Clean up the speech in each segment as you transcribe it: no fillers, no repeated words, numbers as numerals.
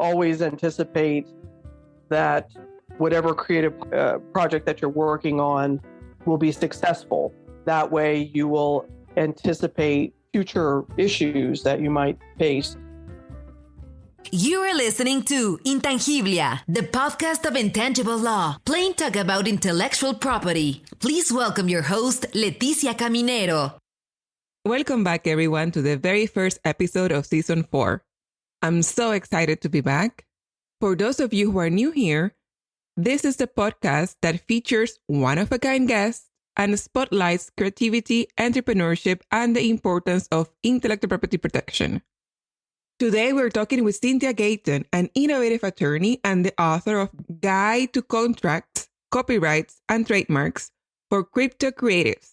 always anticipate that whatever creative project that you're working on will be successful. That way you will anticipate future issues that you might face. You are listening to Intangiblia, the podcast of intangible law, plain talk about intellectual property. Please welcome your host, Leticia Caminero. Welcome back, everyone, to the very first episode of Season 4. I'm so excited to be back. For those of you who are new here, this is the podcast that features one-of-a-kind guests and spotlights creativity, entrepreneurship, and the importance of intellectual property protection. Today, we're talking with Cynthia Gayton, an innovative attorney and the author of Guide to Contracts, Copyrights, and Trademarks for Crypto Creatives.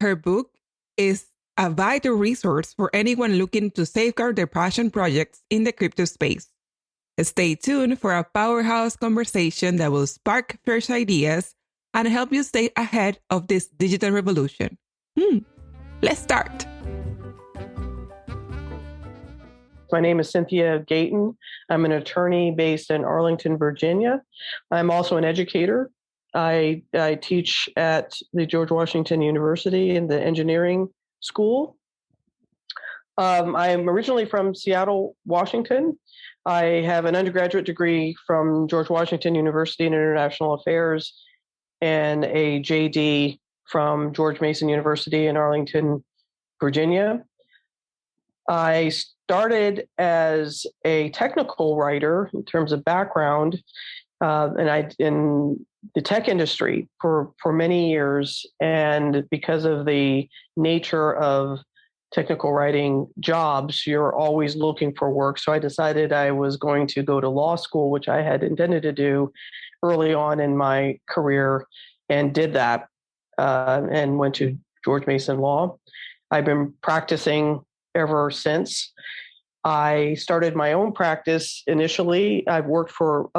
Her book is a vital resource for anyone looking to safeguard their passion projects in the crypto space. Stay tuned for a powerhouse conversation that will spark fresh ideas and help you stay ahead of this digital revolution. Let's start. My name is Cynthia Gayton. I'm an attorney based in Arlington, Virginia. I'm also an educator. I teach at the George Washington University in the engineering school. I'm originally from Seattle, Washington. I have an undergraduate degree from George Washington University in International Affairs and a JD from George Mason University in Arlington, Virginia. I started as a technical writer in terms of background, and I in the tech industry for many years. And because of the nature of technical writing jobs, you're always looking for work. So I decided I was going to go to law school, which I had intended to do early on in my career, and did that, and went to George Mason Law. I've been practicing ever since. I started my own practice initially. I've worked for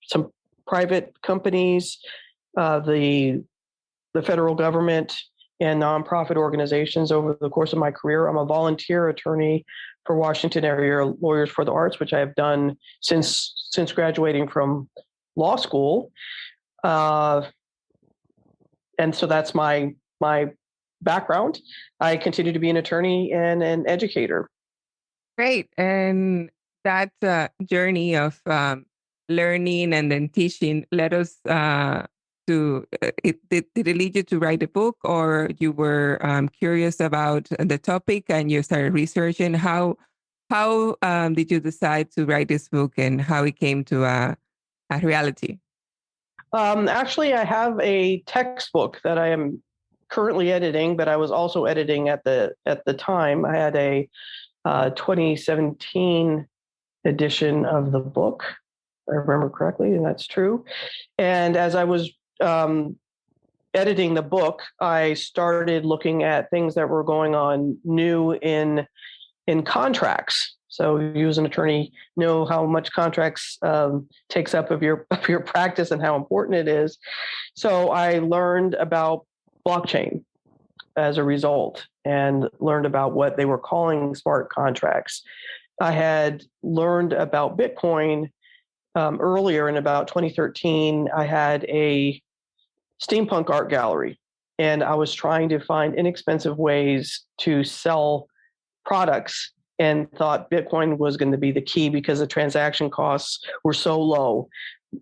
some private companies, the federal government, and nonprofit organizations over the course of my career. I'm a volunteer attorney for Washington area Lawyers for the Arts, which I have done since graduating from law school. And so that's my background. I continue to be an attorney and an educator. Great. And that journey of learning and then teaching led us did it lead you to write a book, or you were curious about the topic and you started researching? How did you decide to write this book, and how it came to a reality? Actually, I have a textbook that I am currently editing, but I was also editing at the time. I had a 2017 edition of the book, if I remember correctly, and that's true. And as I was editing the book, I started looking at things that were going on new in contracts. So you as an attorney know how much contracts takes up of your practice and how important it is. So I learned about blockchain as a result, and learned about what they were calling smart contracts. I had learned about Bitcoin earlier in about 2013. I had a steampunk art gallery, and I was trying to find inexpensive ways to sell products, and thought Bitcoin was going to be the key because the transaction costs were so low.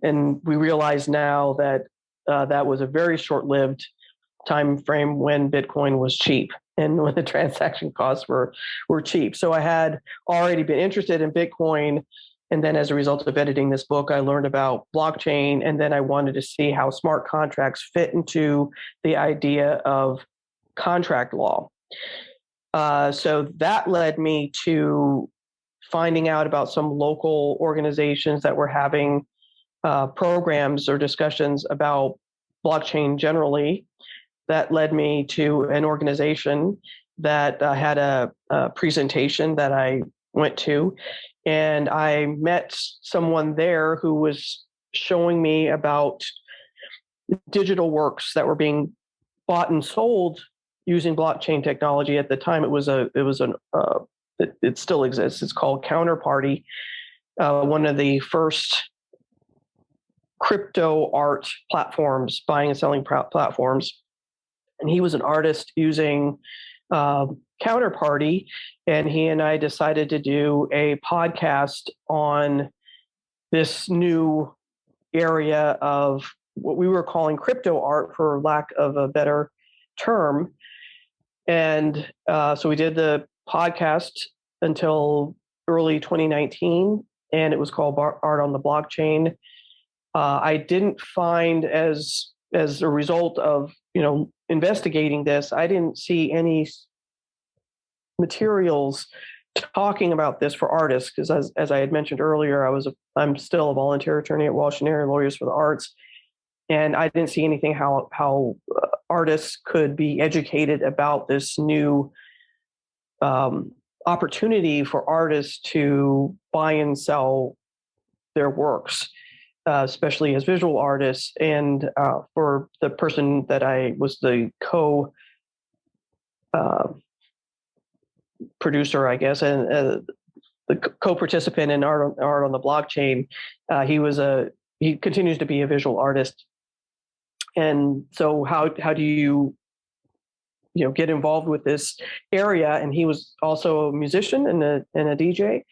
And we realize now that that was a very short-lived time frame when Bitcoin was cheap and when the transaction costs were cheap. So I had already been interested in Bitcoin. And then as a result of editing this book, I learned about blockchain. And then I wanted to see how smart contracts fit into the idea of contract law. So that led me to finding out about some local organizations that were having programs or discussions about blockchain generally. That led me to an organization that had a presentation that I went to, and I met someone there who was showing me about digital works that were being bought and sold using blockchain technology. At the time, it still exists. It's called Counterparty. one of the first crypto art platforms, buying and selling platforms. And he was an artist using Counterparty, and he and I decided to do a podcast on this new area of what we were calling crypto art, for lack of a better term. And so we did the podcast until early 2019, and it was called Art on the Blockchain. I didn't find, as a result of investigating this, I didn't see any materials talking about this for artists, because as I had mentioned earlier, I'm still a volunteer attorney at Walsh & Erie Lawyers for the Arts, and I didn't see anything how artists could be educated about this new opportunity for artists to buy and sell their works, especially as visual artists. And for the person that I was the producer, I guess, and the co-participant in art on the blockchain, he continues to be a visual artist. And so how do you get involved with this area? And he was also a musician and a DJ,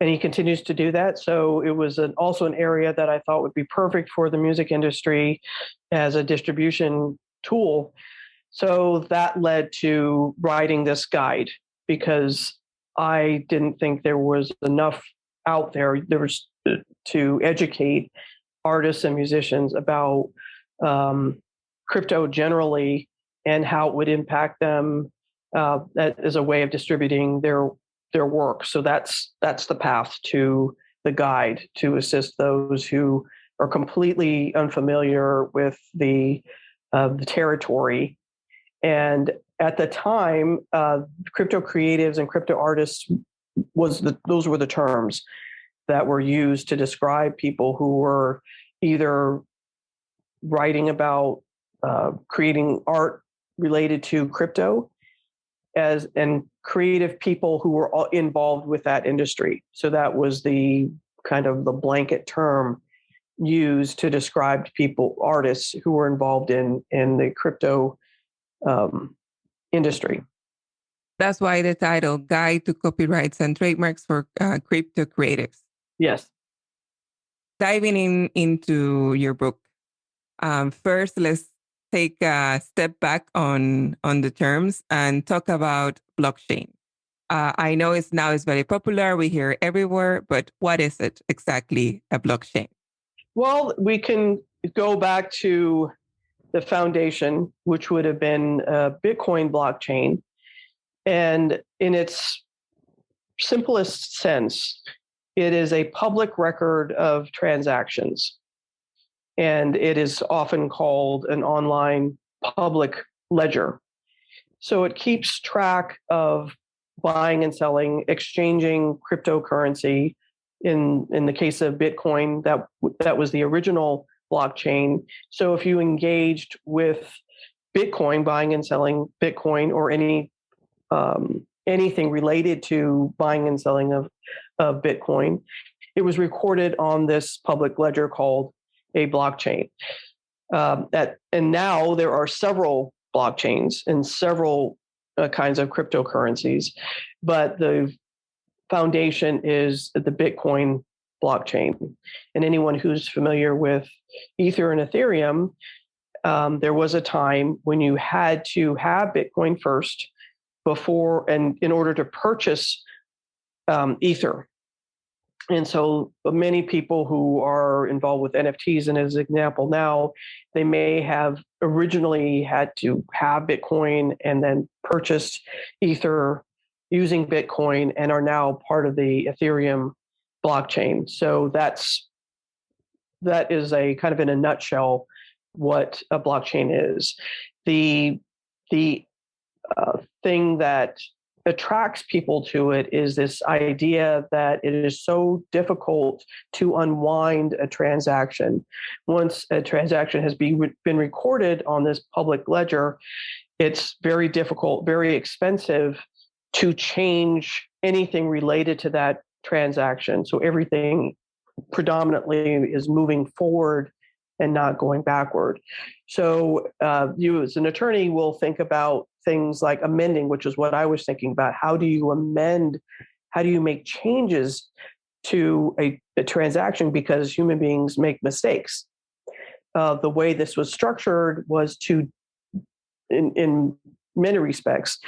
and he continues to do that. So it was also an area that I thought would be perfect for the music industry as a distribution tool. So that led to writing this guide, because I didn't think there was enough out there to educate artists and musicians about crypto generally and how it would impact them as a way of distributing their work. So that's the path to the guide, to assist those who are completely unfamiliar with the territory. And at the time, crypto creatives and crypto artists those were the terms that were used to describe people who were either writing about creating art related to crypto, and creative people who were all involved with that industry. So that was the kind of the blanket term used to describe artists who were involved in the crypto industry. That's why the title, Guide to Copyrights and Trademarks for Crypto Creatives. Yes. Diving into your book, first, let's take a step back on the terms and talk about blockchain. I know it's very popular. We hear it everywhere, but what is it exactly, a blockchain? Well, we can go back to the foundation, which would have been a Bitcoin blockchain. And in its simplest sense, it is a public record of transactions. And it is often called an online public ledger. So it keeps track of buying and selling, exchanging cryptocurrency. In the case of Bitcoin, that was the original blockchain. So if you engaged with Bitcoin, buying and selling Bitcoin, or anything related to buying and selling of Bitcoin, it was recorded on this public ledger called a blockchain. And now there are several blockchains and several kinds of cryptocurrencies, but the foundation is the Bitcoin blockchain. And anyone who's familiar with Ether and Ethereum, there was a time when you had to have Bitcoin first in order to purchase Ether. And so many people who are involved with NFTs, and as an example now, they may have originally had to have Bitcoin and then purchased Ether using Bitcoin and are now part of the Ethereum blockchain. So that is a kind of in a nutshell what a blockchain is. The thing that attracts people to it is this idea that it is so difficult to unwind a transaction. Once a transaction has been recorded on this public ledger, it's very difficult, very expensive to change anything related to that transaction. So everything predominantly is moving forward and not going backward. So you as an attorney will think about things like amending, which is what I was thinking about. How do you amend? How do you make changes to a transaction? Because human beings make mistakes. The way this was structured was to, in many respects,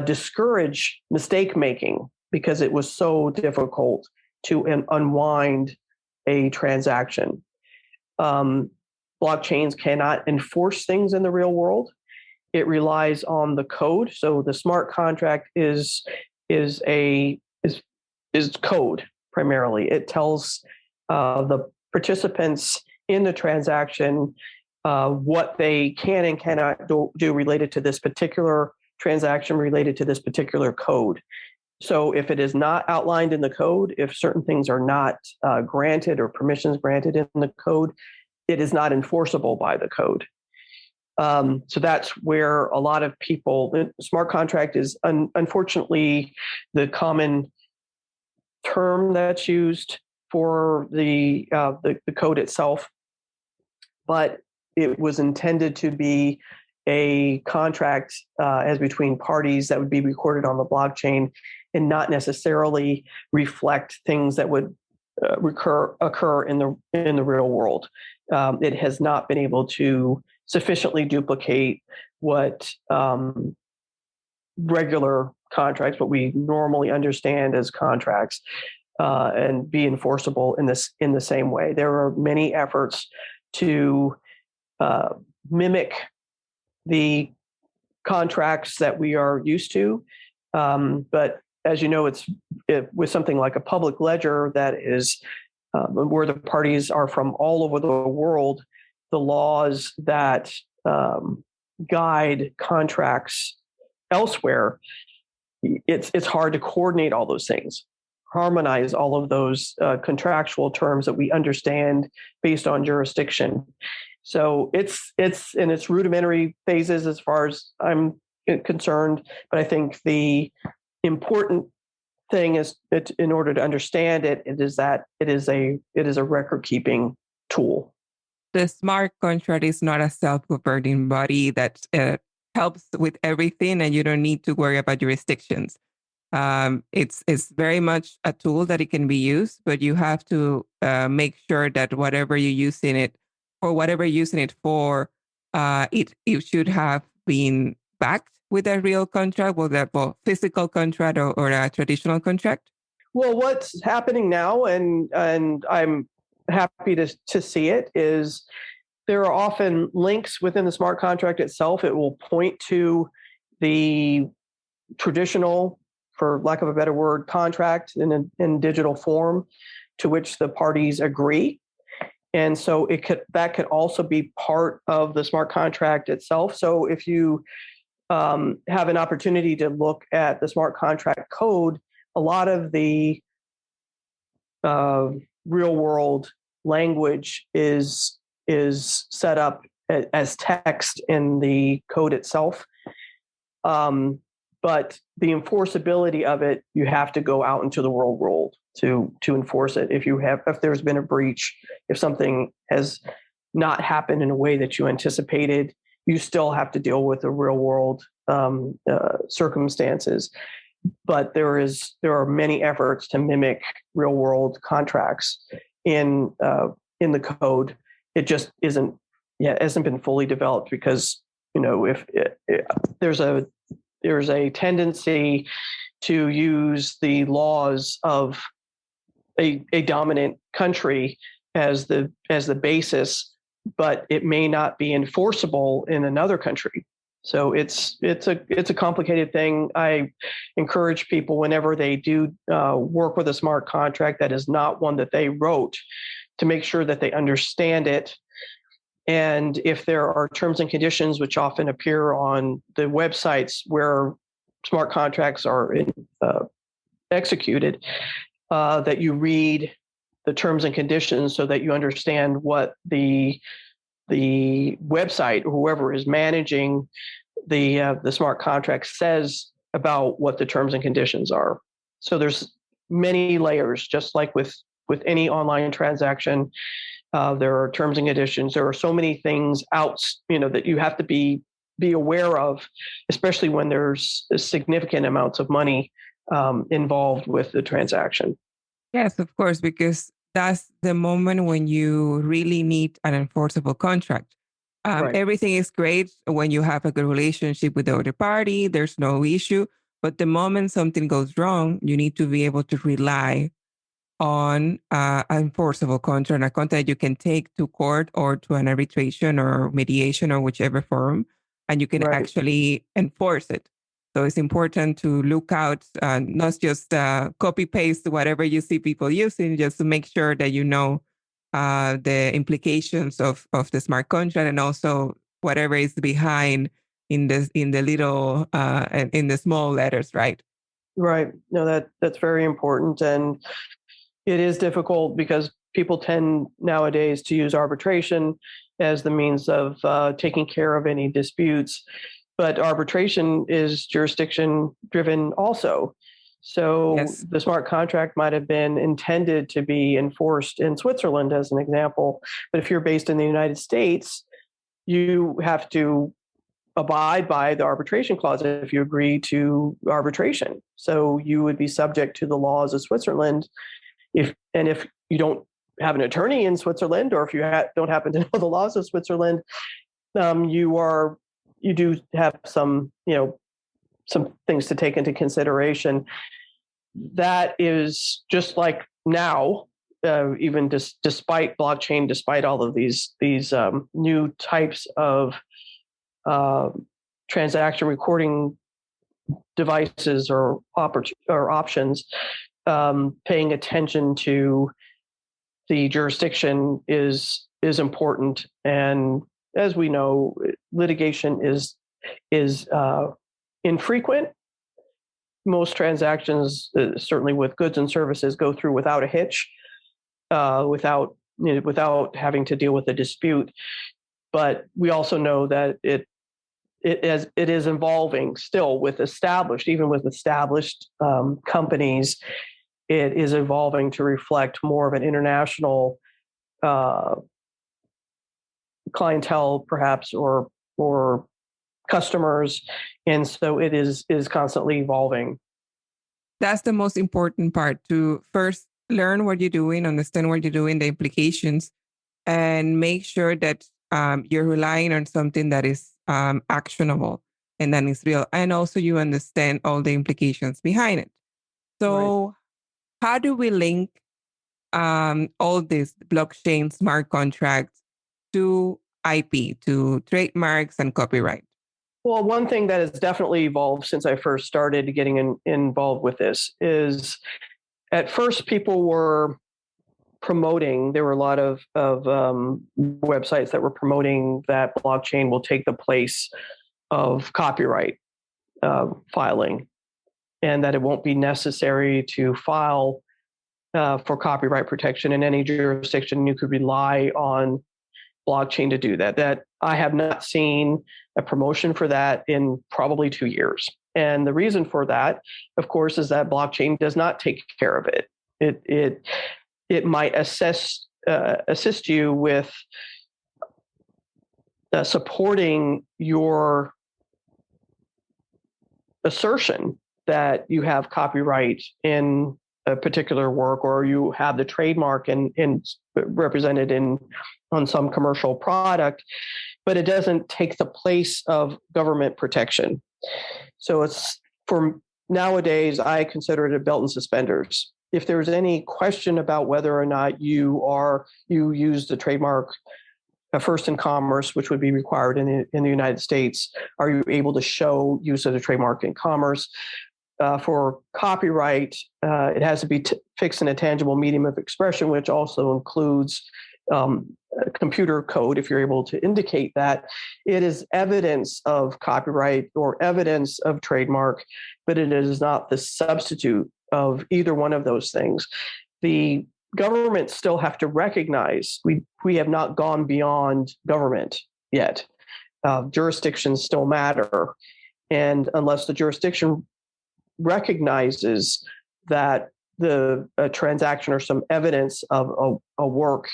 discourage mistake making, because it was so difficult to unwind a transaction. Blockchains cannot enforce things in the real world. It relies on the code. So the smart contract is code primarily. It tells the participants in the transaction what they can and cannot do related to this particular transaction, related to this particular code. So if it is not outlined in the code, if certain things are not granted or permissions granted in the code, it is not enforceable by the code. So that's where a lot of people, the smart contract is unfortunately the common term that's used for the code itself, but it was intended to be a contract as between parties that would be recorded on the blockchain and not necessarily reflect things that would occur in the real world. It has not been able to sufficiently duplicate what regular contracts, what we normally understand as contracts, and be enforceable in the same way. There are many efforts to mimic the contracts that we are used to, but as you know, with something like a public ledger that is where the parties are from all over the world, the laws that guide contracts elsewhere, it's hard to coordinate all those things, harmonize all of those contractual terms that we understand based on jurisdiction. So it's in its rudimentary phases as far as I'm concerned, but I think the important thing is that in order to understand it is that it is a record keeping tool. The smart contract is not a self-governing body that helps with everything, and you don't need to worry about jurisdictions. It's very much a tool that it can be used, but you have to make sure that whatever you're using it for, it should have been backed with a real contract, whether a physical contract or a traditional contract? Well, what's happening now, and I'm happy to see it, is there are often links within the smart contract itself. It will point to the traditional, for lack of a better word, contract in digital form to which the parties agree. And so that could also be part of the smart contract itself. So if you have an opportunity to look at the smart contract code, a lot of the real world language is set up as text in the code itself. But the enforceability of it, you have to go out into the real world to enforce it. If there's been a breach, if something has not happened in a way that you anticipated, you still have to deal with the real world circumstances. But there are many efforts to mimic real world contracts in the code. It just hasn't been fully developed because if there's a tendency to use the laws of a dominant country as the basis, but it may not be enforceable in another country. So it's a complicated thing. I encourage people, whenever they do work with a smart contract that is not one that they wrote, to make sure that they understand it. And if there are terms and conditions, which often appear on the websites where smart contracts are executed, that you read the terms and conditions so that you understand what the website or whoever is managing the smart contract says about what the terms and conditions are. So there's many layers, just like with any online transaction. There are terms and conditions. There are so many things out, that you have to be aware of, especially when there's significant amounts of money involved with the transaction. Yes, of course, because that's the moment when you really need an enforceable contract. Right. Everything is great when you have a good relationship with the other party. There's no issue. But the moment something goes wrong, you need to be able to rely on an enforceable contract, a contract you can take to court or to an arbitration or mediation or whichever forum, and you can Right. actually enforce it. So it's important to look out, not just copy paste whatever you see people using, just to make sure that you know the implications of the smart contract, and also whatever is behind in the little in the small letters, right? Right. No, that's very important, and it is difficult because people tend nowadays to use arbitration as the means of taking care of any disputes. But arbitration is jurisdiction driven also. So Yes. the smart contract might have been intended to be enforced in Switzerland, as an example. But if you're based in the United States, you have to abide by the arbitration clause if you agree to arbitration. So you would be subject to the laws of Switzerland. If you don't have an attorney in Switzerland, or if you don't happen to know the laws of Switzerland, you do have some things to take into consideration. That is just like now, even despite blockchain, despite all of these new types of transaction recording devices or options, paying attention to the jurisdiction is important. And as we know, litigation is infrequent. Most transactions, certainly with goods and services, go through without a hitch, without having to deal with a dispute. But we also know that it is evolving still even with established companies. It is evolving to reflect more of an international clientele, perhaps, or customers, and so it is constantly evolving. That's the most important part, to first learn what you're doing, understand what you're doing, the implications, and make sure that you're relying on something that is actionable and that is real, and also you understand all the implications behind it. So, How do we link all these blockchain smart contracts to IP, to trademarks and copyright? Well, one thing that has definitely evolved since I first started getting involved with this is, at first people were promoting. There were a lot of websites that were promoting that blockchain will take the place of copyright filing, and that it won't be necessary to file for copyright protection in any jurisdiction. You could rely on blockchain to do that. That I have not seen a promotion for that in probably 2 years. And the reason for that, of course, is that blockchain does not take care of it. It might assist you with supporting your assertion that you have copyright in a particular work, or you have the trademark in represented on some commercial product, but it doesn't take the place of government protection. So it's, for nowadays, I consider it a belt and suspenders. If there's any question about whether or not you use the trademark first in commerce, which would be required in the United States, are you able to show use of the trademark in commerce? For copyright, it has to be fixed in a tangible medium of expression, which also includes computer code. If you're able to indicate that it is evidence of copyright or evidence of trademark, but it is not the substitute of either one of those things. The governments still have to recognize we have not gone beyond government yet. Jurisdictions still matter, and unless the jurisdiction recognizes that a transaction or some evidence of a work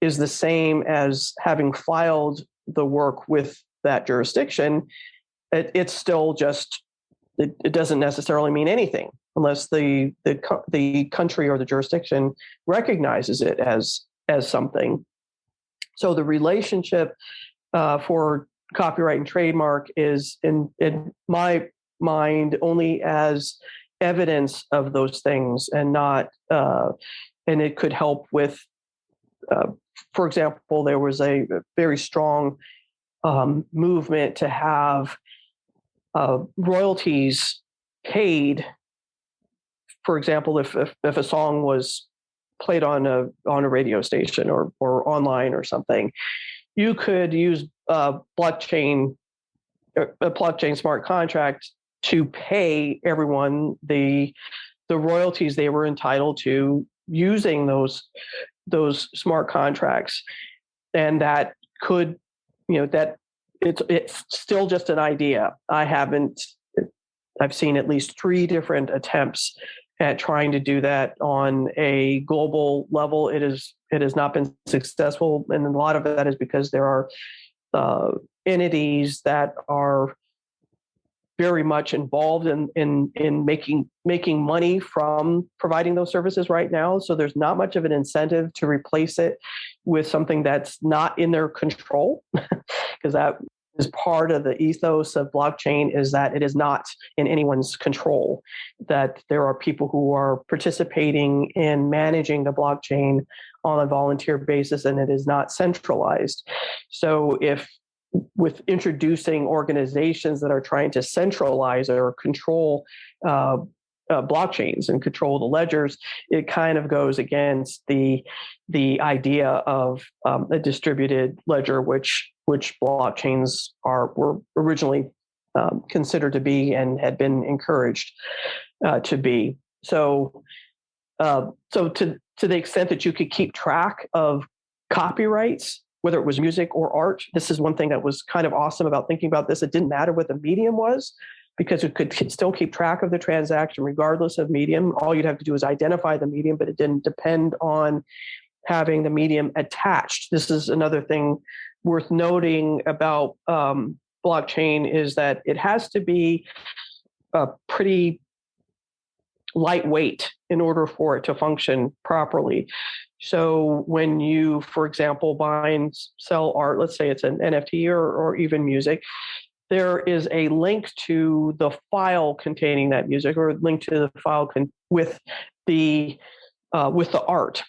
is the same as having filed the work with that jurisdiction, it's still just, it doesn't necessarily mean anything unless the country or the jurisdiction recognizes it as something. So the relationship for copyright and trademark is, in my mind, only as evidence of those things, and not, and it could help with, for example, there was a very strong movement to have royalties paid. For example, if a song was played on a radio station or online or something, you could use a blockchain smart contract to pay everyone the royalties they were entitled to using those smart contracts. And that could, that it's still just an idea. I've seen at least 3 different attempts at trying to do that on a global level. It has not been successful, and a lot of that is because there are entities that are very much involved in making money from providing those services right now. So there's not much of an incentive to replace it with something that's not in their control, because that is part of the ethos of blockchain, is that it is not in anyone's control, that there are people who are participating in managing the blockchain on a volunteer basis, and it is not centralized. So if with introducing organizations that are trying to centralize or control blockchains and control the ledgers, it kind of goes against the idea of a distributed ledger, which blockchains were originally considered to be and had been encouraged to be. So to the extent that you could keep track of copyrights, whether it was music or art, this is one thing that was kind of awesome about thinking about this. It didn't matter what the medium was, because it could still keep track of the transaction regardless of medium. All you'd have to do is identify the medium, but it didn't depend on having the medium attached. This is another thing worth noting about blockchain, is that it has to be pretty lightweight in order for it to function properly. So when you, for example, buy and sell art, let's say it's an NFT or even music, there is a link to the file containing that music, or a link to the file with the art.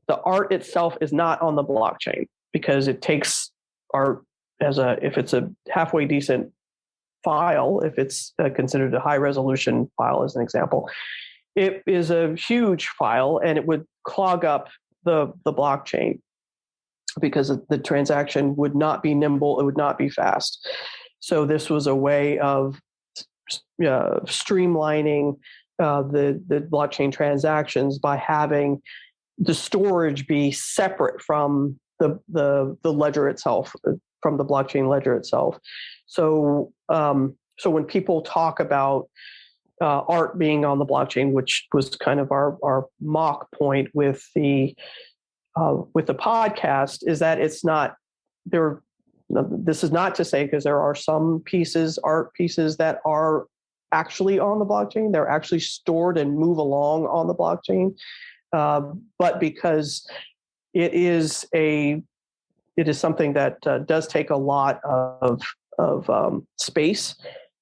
The art itself is not on the blockchain, because it takes art if it's a halfway decent file, if it's considered a high resolution file, as an example, it is a huge file, and it would clog up the blockchain, because the transaction would not be nimble, it would not be fast. So this was a way of streamlining the blockchain transactions by having the storage be separate from the ledger itself, from the blockchain ledger itself. So when people talk about art being on the blockchain, which was kind of our mock point with the podcast, is that it's not there. This is not to say, because there are some art pieces that are actually on the blockchain. They're actually stored and move along on the blockchain. But because it is something that does take a lot of space,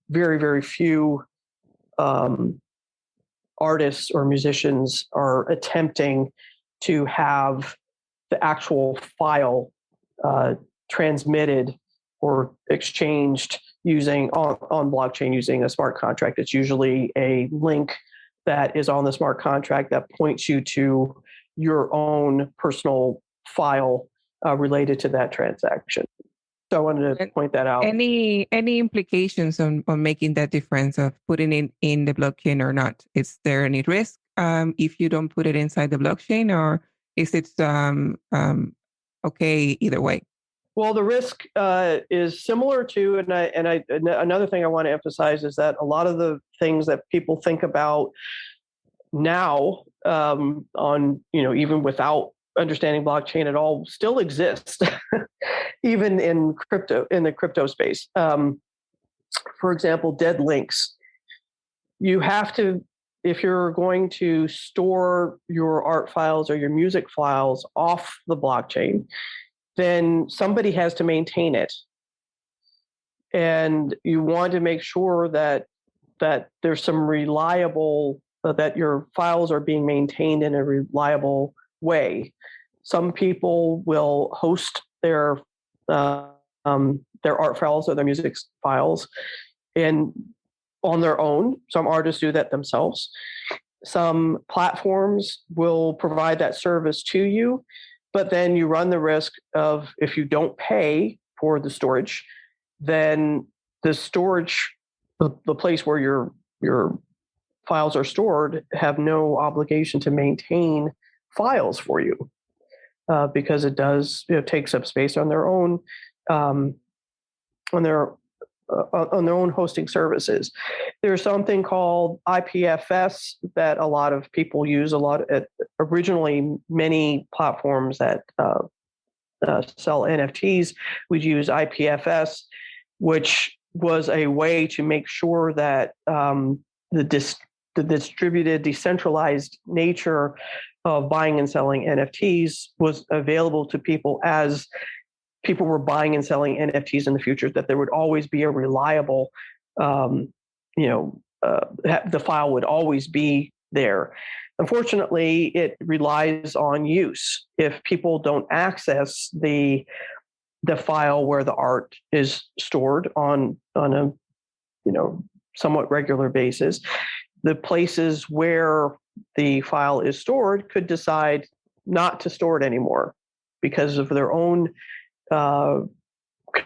very, very few artists or musicians are attempting to have the actual file transmitted or exchanged on blockchain using a smart contract. It's usually a link that is on the smart contract that points you to your own personal file related to that transaction. So I wanted to point that out. Any implications on making that difference of putting it in the blockchain or not? Is there any risk if you don't put it inside the blockchain, or is it okay either way? Well, the risk is similar to, another thing I want to emphasize is that a lot of the things that people think about now on, even without understanding blockchain at all, still exist, even in the crypto space. For example, dead links. You have to, if you're going to store your art files or your music files off the blockchain, then somebody has to maintain it. And you want to make sure that there's some reliable, that your files are being maintained in a reliable way. Some people will host their art files or their music files on their own. Some artists do that themselves. Some platforms will provide that service to you, but then you run the risk of, if you don't pay for the storage, then the storage, the place where your files are stored, have no obligation to maintain files for you, because it does, takes up space on their own, on their own hosting services. There's something called IPFS that a lot of people use. Originally, many platforms that sell NFTs would use IPFS, which was a way to make sure that the distributed, decentralized nature of buying and selling NFTs was available to people as people were buying and selling NFTs in the future, that there would always be a reliable, the file would always be there. Unfortunately, it relies on use. If people don't access the file where the art is stored on a somewhat regular basis, the places where the file is stored could decide not to store it anymore because of their own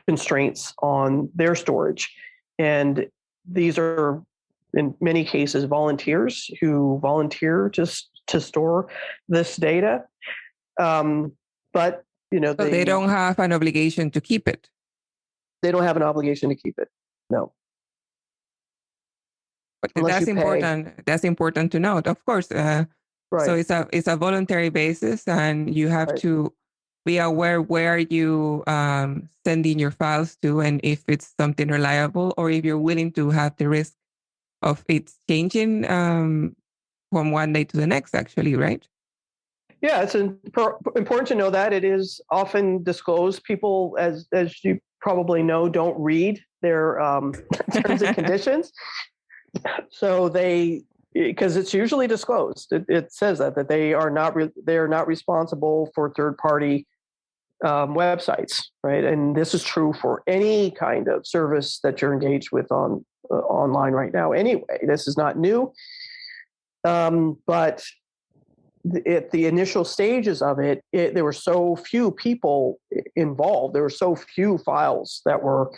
constraints on their storage. And these are, in many cases, volunteers who volunteer to store this data. But so they don't have an obligation to keep it. They don't have an obligation to keep it. No. But that's important. That's important to note, of course. Right. So it's a voluntary basis, and you have to be aware where you sending your files to, and if it's something reliable, or if you're willing to have the risk of it changing from one day to the next. Actually, right? Yeah, it's important to know that it is often disclosed. People, as you probably know, don't read their terms and conditions. So because it's usually disclosed. It says that they are not responsible for third-party websites, right? And this is true for any kind of service that you're engaged with online right now. Anyway, this is not new, but at the initial stages of it, there were so few people involved. There were so few files that were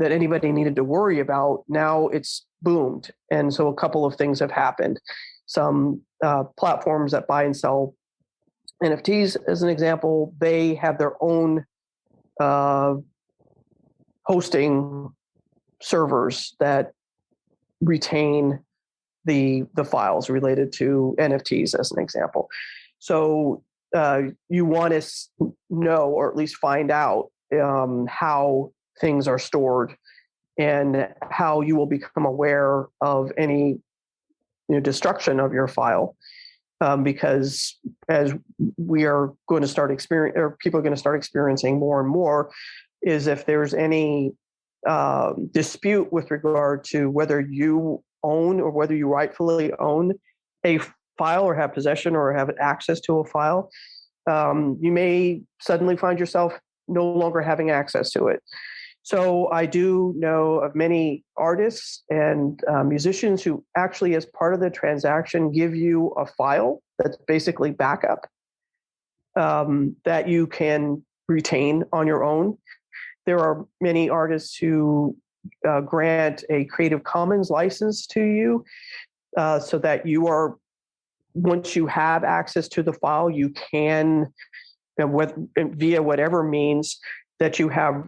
that anybody needed to worry about. Now it's boomed, and so a couple of things have happened. Some platforms that buy and sell NFTs, as an example, they have their own hosting servers that retain the files related to NFTs, as an example. So you want to know, or at least find out, how things are stored and how you will become aware of any destruction of your file. Because as we are going to start people are going to start experiencing more and more, is if there's any dispute with regard to whether you own or whether you rightfully own a file or have possession or have access to a file, you may suddenly find yourself no longer having access to it. So I do know of many artists and musicians who actually, as part of the transaction, give you a file that's basically backup that you can retain on your own. There are many artists who grant a Creative Commons license to you so that once you have access to the file, you can, via whatever means, that you have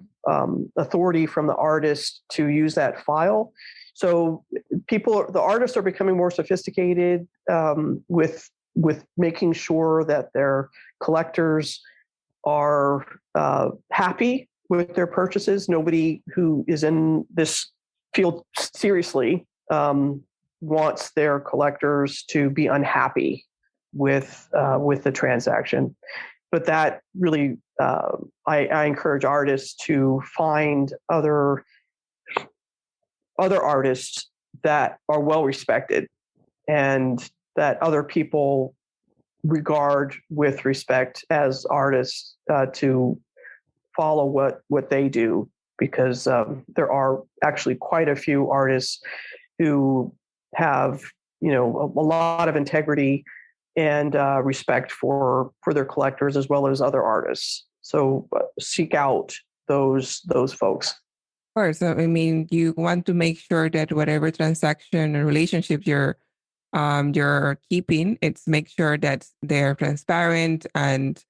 authority from the artist to use that file. So the artists are becoming more sophisticated with making sure that their collectors are happy with their purchases. Nobody who is in this field seriously wants their collectors to be unhappy with the transaction. But that really, I encourage artists to find other artists that are well respected and that other people regard with respect as artists to follow what they do, because there are actually quite a few artists who have a lot of integrity and respect for their collectors as well as other artists. So seek out those folks. Of course, I mean, you want to make sure that whatever transaction or relationship you're keeping, it's make sure that they're transparent, and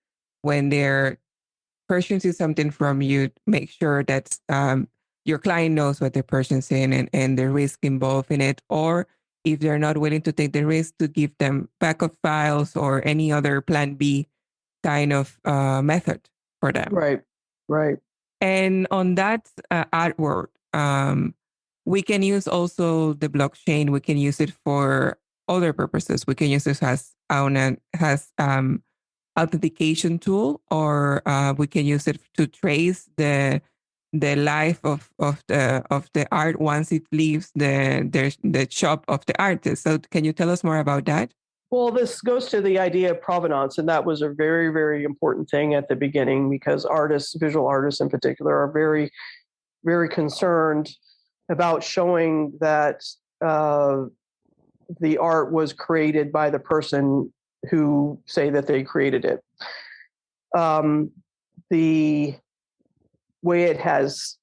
when they're purchasing something from you, make sure that your client knows what they're purchasing and the risk involved in it, or if they're not willing to take the risk, to give them backup files or any other plan B kind of method for them. Right. And on that artwork, we can use also the blockchain. We can use it for other purposes. We can use it as authentication tool, or we can use it to trace the life of the art once it leaves the shop of the artist. So can you tell us more about that? Well, this goes to the idea of provenance, and that was a very, very important thing at the beginning, because artists, visual artists in particular, are very, very concerned about showing that the art was created by the person who say that they created it. The way it has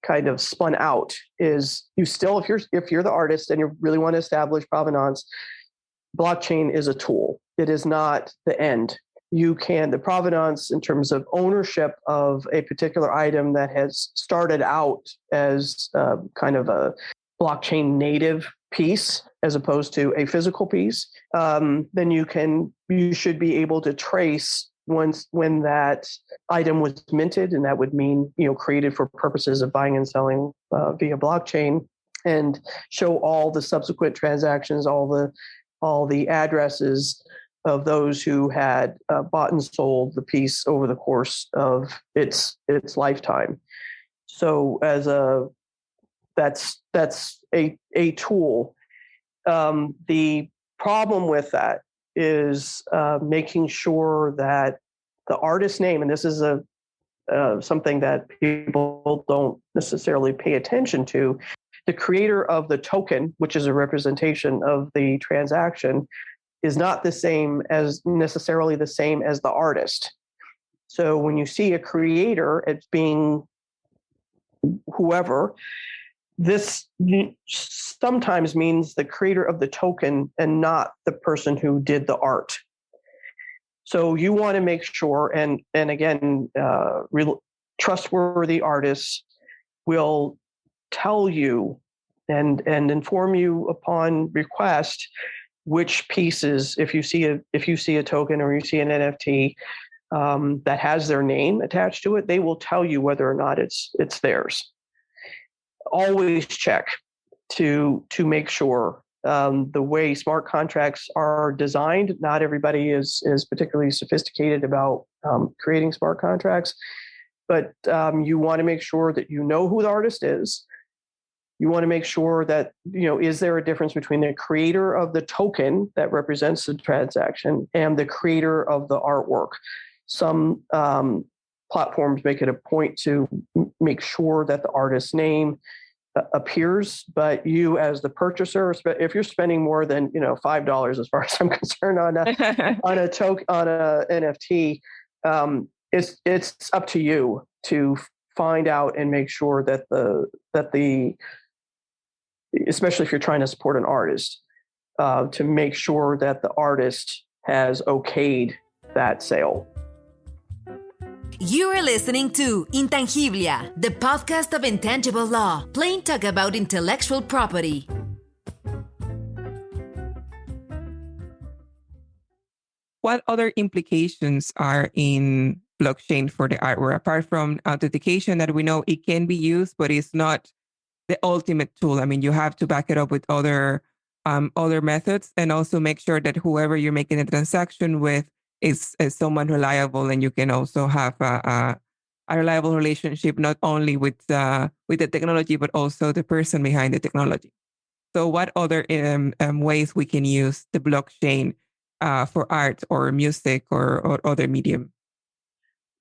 kind of spun out is, you still, if you're the artist and you really want to establish provenance, blockchain is a tool. It is not the end. The provenance in terms of ownership of a particular item that has started out as kind of a blockchain native piece as opposed to a physical piece, then you should be able to trace when that item was minted, and that would mean created for purposes of buying and selling via blockchain, and show all the subsequent transactions, all the addresses of those who had bought and sold the piece over the course of its lifetime. So that's a tool. The problem with that is making sure that the artist's name, and this is something that people don't necessarily pay attention to, the creator of the token, which is a representation of the transaction, is not necessarily the same as the artist. So when you see a creator, it's being whoever. This sometimes means the creator of the token and not the person who did the art. So you want to make sure, and again, trustworthy artists will tell you and inform you upon request which pieces, if you see a token or you see an NFT that has their name attached to it, they will tell you whether or not it's theirs. Always check to make sure. The way smart contracts are designed, not everybody is particularly sophisticated about creating smart contracts, but you want to make sure that you know who the artist is. You want to make sure that, is there a difference between the creator of the token that represents the transaction and the creator of the artwork? Some platforms make it a point to make sure that the artist's name appears, but you as the purchaser, if you're spending more than $5, as far as I'm concerned, on a token, on a NFT, it's up to you to find out and make sure that the especially if you're trying to support an artist, to make sure that the artist has okayed that sale. You are listening to Intangiblia, the podcast of intangible law, plain talk about intellectual property. What other implications are in blockchain for the artwork, apart from authentication that we know it can be used, but it's not the ultimate tool? I mean, you have to back it up with other methods, and also make sure that whoever you're making a transaction with is someone reliable, and you can also have a reliable relationship not only with the technology but also the person behind the technology. So, what other ways we can use the blockchain for art or music or other medium?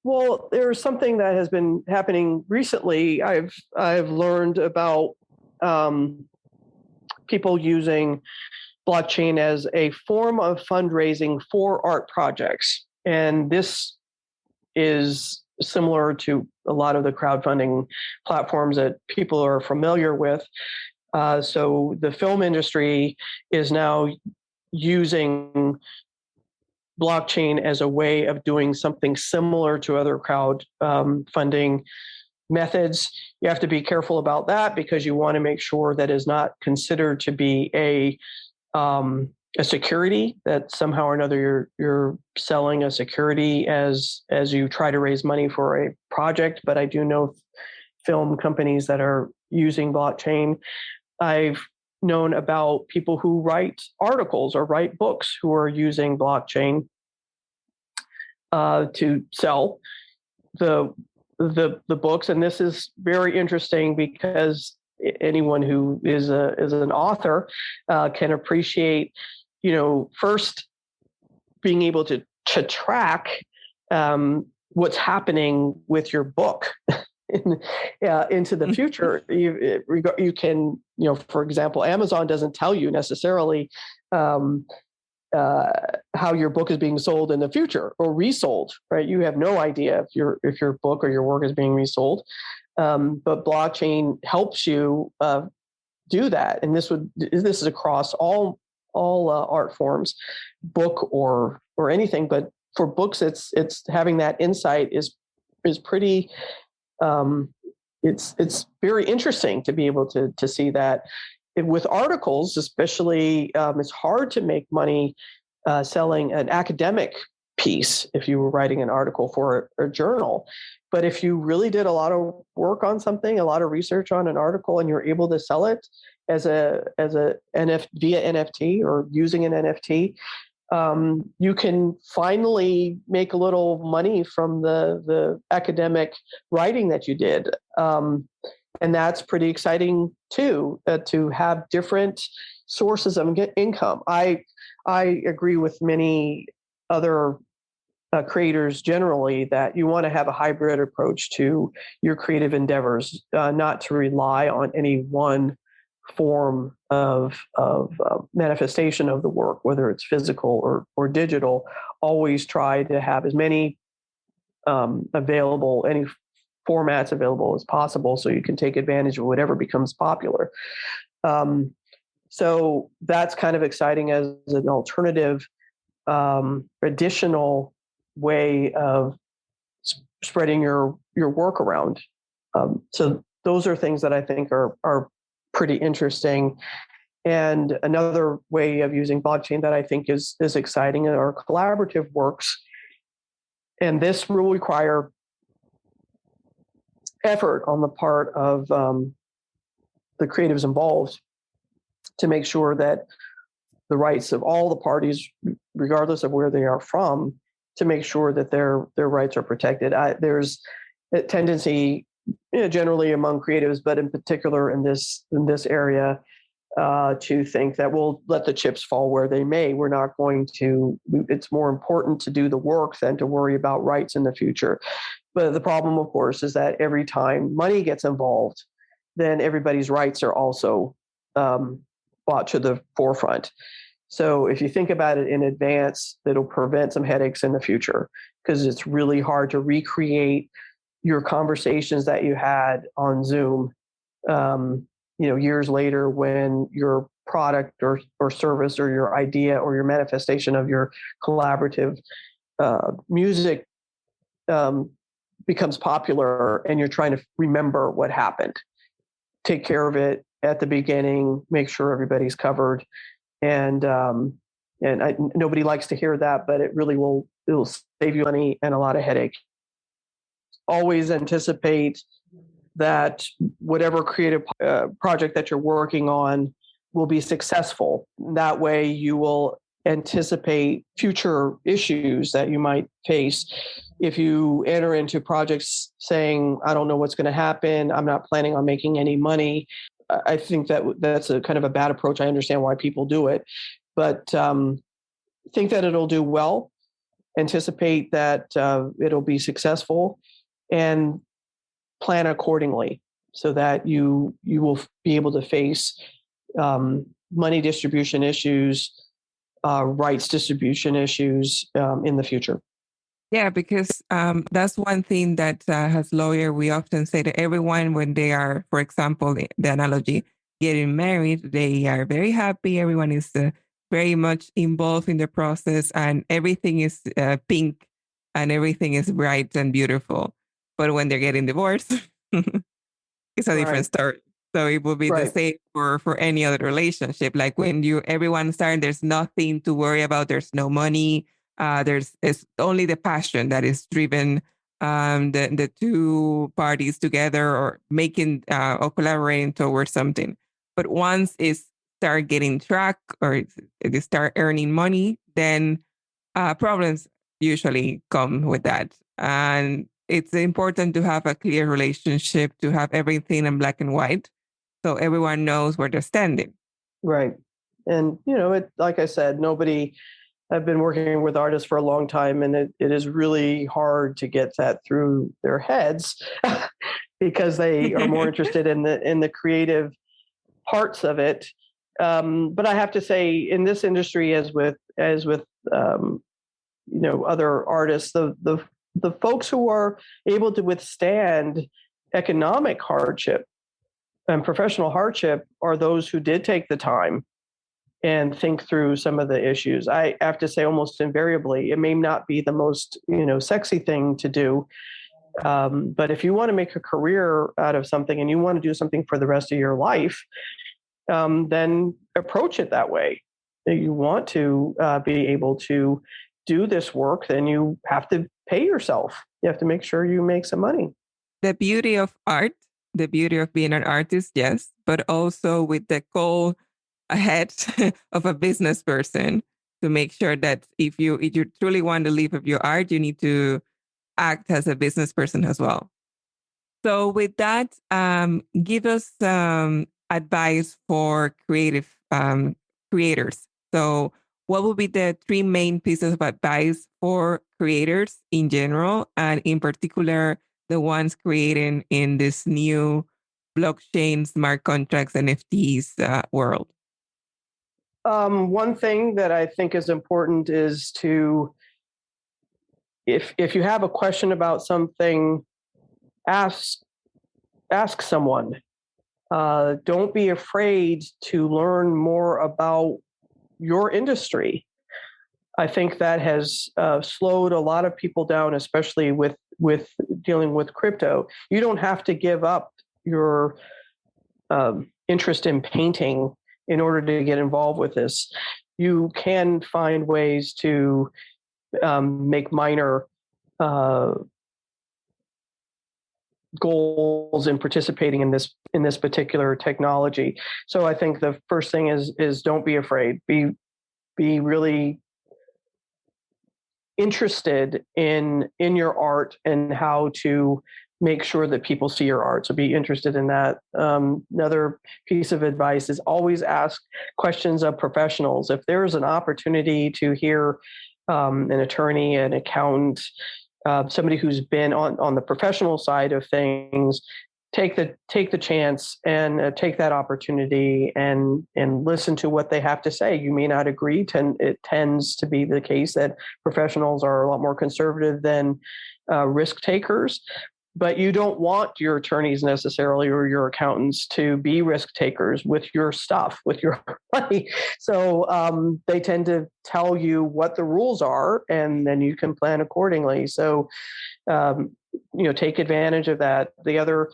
Well, there's something that has been happening recently. I've learned about people using blockchain as a form of fundraising for art projects, and this is similar to a lot of the crowdfunding platforms that people are familiar with. So the film industry is now using blockchain as a way of doing something similar to other crowd funding methods. You have to be careful about that because you want to make sure that is not considered to be a security, that somehow or another you're selling a security as you try to raise money for a project. But I do know film companies that are using blockchain. I've known about people who write articles or write books who are using blockchain to sell the books. And this is very interesting because anyone who is an author can appreciate, first being able to track what's happening with your book into the future. You can, for example, Amazon doesn't tell you necessarily how your book is being sold in the future or resold, right? You have no idea if your book or your work is being resold. But blockchain helps you do that, and this is across all art forms, book or anything. But for books, it's having that insight is pretty. It's very interesting to be able to see that. With articles, especially, it's hard to make money selling an academic piece if you were writing an article for a journal. But if you really did a lot of work on something, a lot of research on an article, and you're able to sell it as via NFT or using an NFT, you can finally make a little money from the academic writing that you did. And that's pretty exciting too, to have different sources of income. I agree with many other creators generally that you want to have a hybrid approach to your creative endeavors, not to rely on any one form of manifestation of the work, whether it's physical or digital. Always try to have as many any formats available as possible so you can take advantage of whatever becomes popular. So that's kind of exciting as an alternative, additional way of spreading your work around. So those are things that I think are pretty interesting. And another way of using blockchain that I think is exciting are collaborative works. And this will require effort on the part of the creatives involved to make sure that the rights of all the parties, regardless of where they are from, to make sure that their rights are protected. There's a tendency, generally among creatives, but in particular in this area, to think that we'll let the chips fall where they may. We're not going to. It's more important to do the work than to worry about rights in the future. But the problem, of course, is that every time money gets involved, then everybody's rights are also brought to the forefront. So if you think about it in advance, it'll prevent some headaches in the future, because it's really hard to recreate your conversations that you had on Zoom, years later, when your product or service or your idea or your manifestation of your collaborative music becomes popular and you're trying to remember what happened. Take care of it at the beginning, make sure everybody's covered. Nobody likes to hear that, but it will save you money and a lot of headache. Always anticipate that whatever creative project that you're working on will be successful. That way you will anticipate future issues that you might face. If you enter into projects saying, I don't know what's going to happen, I'm not planning on making any money, I think that's a kind of a bad approach. I understand why people do it, but think that it'll do well, anticipate that it'll be successful, and plan accordingly so that you will be able to face money distribution issues, rights distribution issues in the future. Yeah, because that's one thing that as lawyer, we often say to everyone when they are, for example, the analogy, getting married, they are very happy. Everyone is very much involved in the process and everything is pink and everything is bright and beautiful. But when they're getting divorced, it's a different story. So it will be the same for any other relationship. Like when everyone starts, there's nothing to worry about. There's no money. It's only the passion that is driven the two parties together or making or collaborating towards something. But once it start getting track or they start earning money, then problems usually come with that. And it's important to have a clear relationship, to have everything in black and white, so everyone knows where they're standing. Right. And, like I said, I've been working with artists for a long time, and it is really hard to get that through their heads because they are more interested in the creative parts of it. But I have to say, in this industry, as with other artists, the folks who are able to withstand economic hardship and professional hardship are those who did take the time and think through some of the issues. I have to say, almost invariably, it may not be the most sexy thing to do, but if you want to make a career out of something and you want to do something for the rest of your life, then approach it that way. If you want to be able to do this work, then you have to pay yourself. You have to make sure you make some money. The beauty of art, the beauty of being an artist, yes, but also with the goal ahead of a business person to make sure that if you truly want to live of your art, you need to act as a business person as well. So with that, give us advice for creative creators. So what would be the 3 main pieces of advice for creators in general, and in particular, the ones creating in this new blockchain, smart contracts, NFTs world? One thing that I think is important is to, if you have a question about something, ask someone. Don't be afraid to learn more about your industry. I think that has slowed a lot of people down, especially with dealing with crypto. You don't have to give up your interest in painting in order to get involved with this. You can find ways to make minor goals in participating in this particular technology. So I think the first thing is don't be afraid. Be really interested in your art and how to make sure that people see your art. So be interested in that. Another piece of advice is always ask questions of professionals. If there's an opportunity to hear an attorney, an accountant, somebody who's been on the professional side of things, take the chance and take that opportunity and listen to what they have to say. You may not agree. It tends to be the case that professionals are a lot more conservative than risk takers. But you don't want your attorneys necessarily or your accountants to be risk takers with your stuff, with your money. So they tend to tell you what the rules are, and then you can plan accordingly. So take advantage of that. The other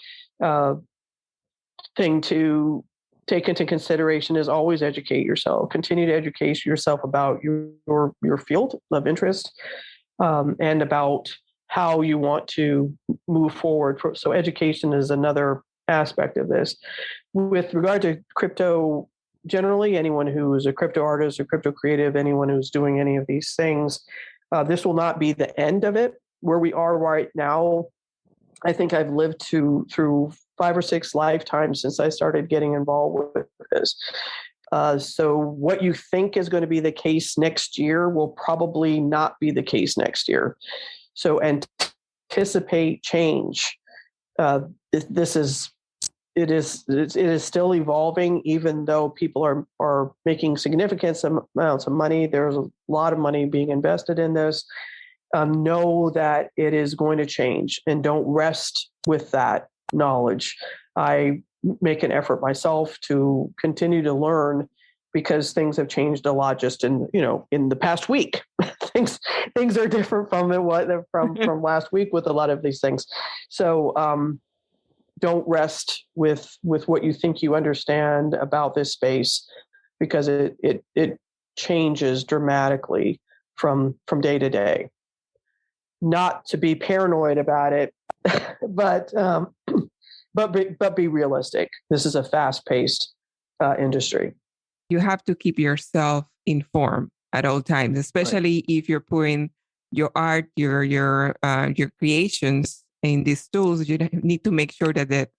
thing to take into consideration is always educate yourself. Continue to educate yourself about your field of interest, and about how you want to move forward. So education is another aspect of this. With regard to crypto, generally, anyone who is a crypto artist or crypto creative, anyone who's doing any of these things, this will not be the end of it. Where we are right now, I think I've lived through 5 or 6 lifetimes since I started getting involved with this. So what you think is going to be the case next year will probably not be the case next year. So anticipate change. It is still evolving, even though people are making significant amounts of money. There's a lot of money being invested in this. Know that it is going to change, and don't rest with that knowledge. I make an effort myself to continue to learn, because things have changed a lot just in the past week. things are different from last week with a lot of these things. So don't rest with what you think you understand about this space, because it changes dramatically from day to day. Not to be paranoid about it, but be realistic. This is a fast-paced industry. You have to keep yourself informed at all times, especially if you're putting your art, your creations in these tools. You need to make sure that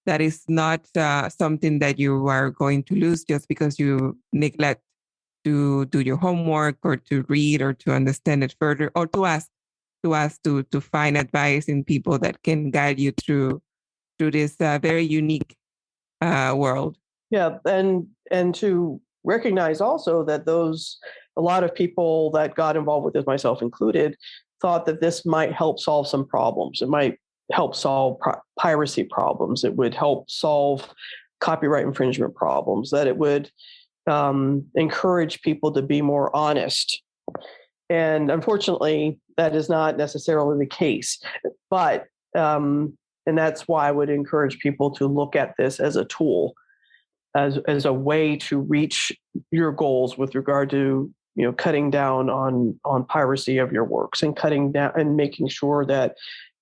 is not something that you are going to lose just because you neglect to do your homework, or to read, or to understand it further, or to ask to find advice in people that can guide you through this very unique world. Yeah, and to recognize also that a lot of people that got involved with this, myself included, thought that this might help solve some problems. It might help solve piracy problems. It would help solve copyright infringement problems. That it would encourage people to be more honest. And unfortunately, that is not necessarily the case. But and that's why I would encourage people to look at this as a tool, as a way to reach your goals with regard to cutting down on piracy of your works, and cutting down and making sure that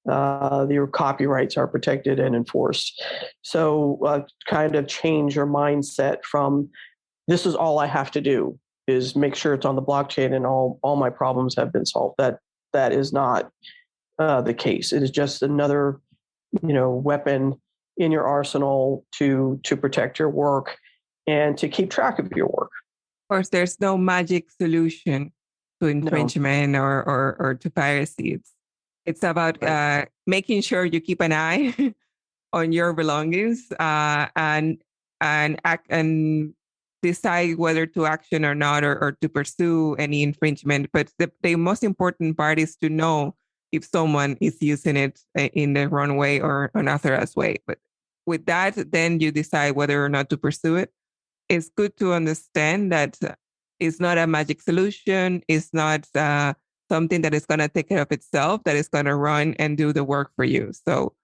your copyrights are protected and enforced. So kind of change your mindset from, this is all I have to do is make sure it's on the blockchain and all my problems have been solved. That is not the case. It is just another weapon in your arsenal to protect your work and to keep track of your work. Of course, there's no magic solution to infringement or to piracy. It's about making sure you keep an eye on your belongings and act and decide whether to action or not, or to pursue any infringement. But the most important part is to know if someone is using it in the wrong way or unauthorized way. But with that, then you decide whether or not to pursue it. It's good to understand that it's not a magic solution. It's not something that is going to take care of itself, that is going to run and do the work for you. So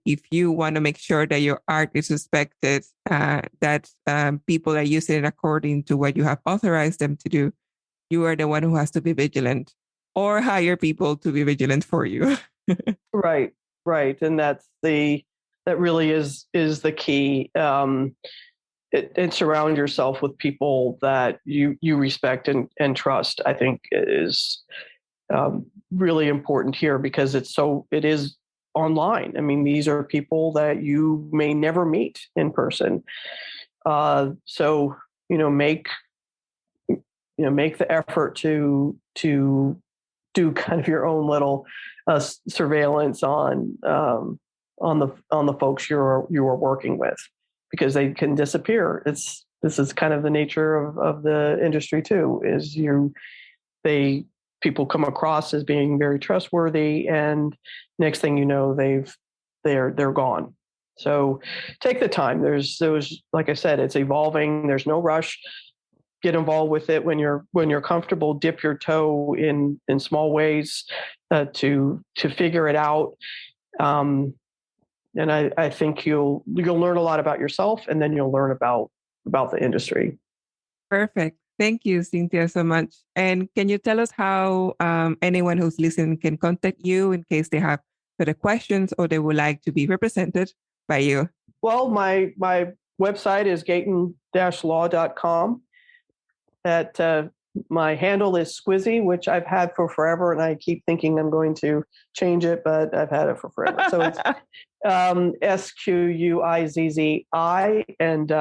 if you want to make sure that your art is respected, that people are using it according to what you have authorized them to do, you are the one who has to be vigilant, or hire people to be vigilant for you. Right. And that really is the key. And surround yourself with people that you respect and trust, I think is really important here, because it is online. I mean, these are people that you may never meet in person. So make the effort to do kind of your own little surveillance on the folks you are working with, because they can disappear. This is kind of the nature of the industry too. Is people come across as being very trustworthy, and next thing you know, they're gone. So take the time. There's like I said, it's evolving. There's no rush. Get involved with it when you're comfortable. Dip your toe in small ways. to figure it out. And I think you'll learn a lot about yourself, and then you'll learn about the industry. Perfect. Thank you, Cynthia, so much. And can you tell us how anyone who's listening can contact you in case they have further questions or they would like to be represented by you? Well, my website is gayton-law.com. My handle is Squizzy, which I've had for forever, and I keep thinking I'm going to change it, but I've had it for forever. So it's Squizzi, and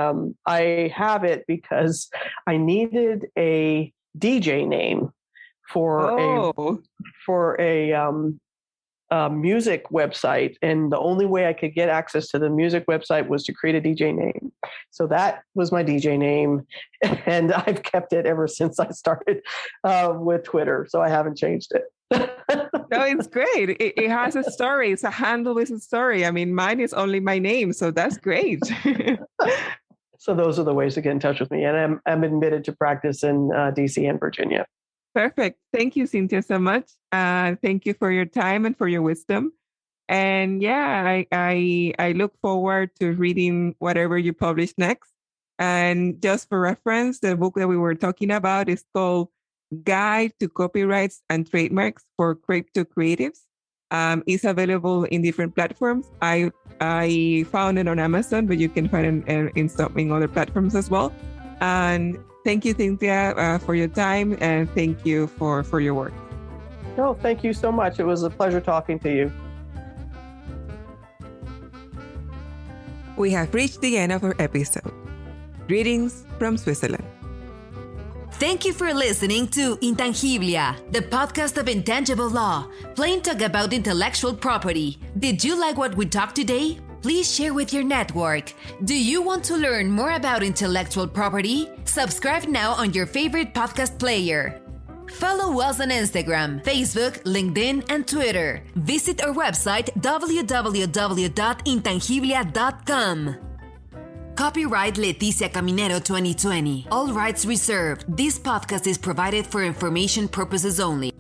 I have it because I needed a DJ name for a music website, and the only way I could get access to the music website was to create a DJ name. So that was my DJ name, and I've kept it ever since I started with Twitter. So I haven't changed it. No, it's great. It has a story. It's a handle with a story. I mean, mine is only my name, so that's great. So those are the ways to get in touch with me, and I'm admitted to practice in DC and Virginia. Perfect. Thank you, Cynthia, so much. Thank you for your time and for your wisdom. And yeah, I look forward to reading whatever you publish next. And just for reference, the book that we were talking about is called Guide to Copyrights and Trademarks for Crypto Creatives. It's available in different platforms. I found it on Amazon, but you can find it in other platforms as well. And thank you, Cynthia, for your time, and thank you for your work. No, thank you so much. It was a pleasure talking to you. We have reached the end of our episode. Greetings from Switzerland. Thank you for listening to Intangiblia, the podcast of intangible law, plain talk about intellectual property. Did you like what we talked today? Please share with your network. Do you want to learn more about intellectual property? Subscribe now on your favorite podcast player. Follow us on Instagram, Facebook, LinkedIn, and Twitter. Visit our website www.intangiblia.com. Copyright Leticia Caminero 2020. All rights reserved. This podcast is provided for information purposes only.